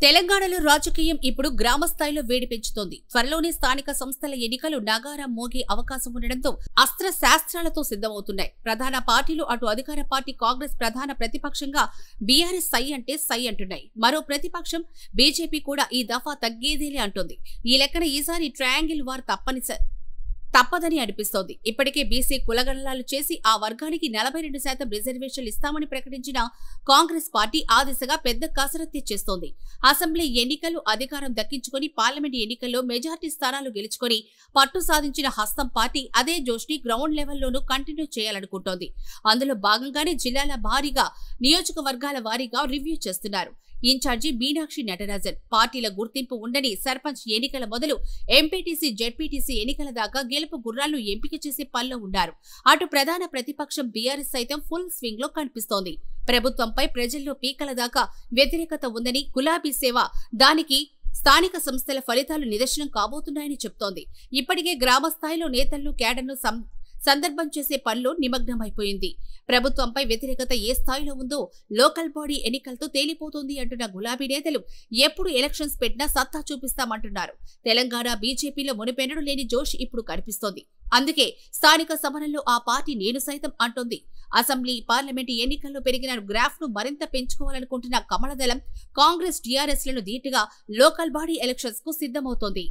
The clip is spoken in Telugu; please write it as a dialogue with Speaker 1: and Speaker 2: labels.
Speaker 1: తెలంగాణలో రాజకీయం ఇప్పుడు గ్రామ స్థాయిలో వేడి పెంచుతోంది. త్వరలోనే స్థానిక సంస్థల ఎన్నికలు నగారం మోగే అవకాశం ఉండడంతో అస్త్ర శాస్త్రాలతో సిద్ధమవుతున్నాయి. ప్రధాన పార్టీలు అటు అధికార పార్టీ కాంగ్రెస్ ప్రధాన ప్రతిపక్షంగా బీఆర్ఎస్ సై అంటే సై అంటున్నాయి. మరో ప్రతిపక్షం బీజేపీ కూడా ఈ దఫా తగ్గేదేలే అంటోంది. ఈ లెక్కన ఈసారి ట్రయాంగిల్ వార్ తప్పదని అనిపిస్తోంది. ఇప్పటికే బీసీ కులగణనాలు చేసి ఆ వర్గానికి 42% రిజర్వేషన్లు ఇస్తామని ప్రకటించిన కాంగ్రెస్ పార్టీ ఆ దిశగా పెద్ద కసరత్తు చేస్తోంది. అసెంబ్లీ ఎన్నికలు అధికారం దక్కించుకొని పార్లమెంట్ ఎన్నికల్లో మెజార్టీ స్థానాలు గెలుచుకొని పట్టు సాధించిన హస్తం పార్టీ అదే జోష్ని గ్రౌండ్ లెవెల్లోనూ కంటిన్యూ చేయాలనుకుంటోంది. అందులో భాగంగానే జిల్లాల వారీగా నియోజకవర్గాల వారీగా రివ్యూ చేస్తున్నారు. ఇన్ఛార్జి మీనాక్షి నటరాజన్ పార్టీల గుర్తింపు ఉండని సర్పంచ్ ఎన్నికల మొదలు ఎంపీటీసీ జెడ్పీటీసీ ఎన్నికల దాకా గెలుపు గుర్రాలను ఎంపిక చేసే పనిలో ఉన్నారు. అటు ప్రధాన ప్రతిపక్షం బీఆర్ఎస్ సైతం ఫుల్ స్వింగ్ లో కనిపిస్తోంది. ప్రభుత్వంపై ప్రజల్లో పీకల దాకా వ్యతిరేకత ఉందని, గులాబీ సేవ దానికి స్థానిక సంస్థల ఫలితాలు నిదర్శనం కాబోతున్నాయని చెప్తోంది. ఇప్పటికే గ్రామ స్థాయిలో నేతలను కేడర్ను సందర్భం చేసే పనిలో నిమగ్నమైపోయింది. ప్రభుత్వంపై వ్యతిరేకత ఏ స్థాయిలో ఉందో లోకల్ బాడీ ఎన్నికలతో తేలిపోతుంది అంటున్న గులాబీ నేతలు ఎప్పుడు ఎలక్షన్స్ పెట్టినా సత్తా చూపిస్తామంటున్నారు. తెలంగాణ బీజేపీలో మునిపెన్నడూ లేని జోష్ ఇప్పుడు కనిపిస్తోంది. అందుకే స్థానిక సమరంలో ఆ పార్టీ నేను సైతం అంటోంది. అసెంబ్లీ పార్లమెంటు ఎన్నికల్లో పెరిగిన గ్రాఫ్ ను మరింత పెంచుకోవాలనుకుంటున్న కమలదళం కాంగ్రెస్ టీఆర్ఎస్ లను ధీటుగా లోకల్ బాడీ ఎలక్షన్స్ కు సిద్ధమవుతోంది.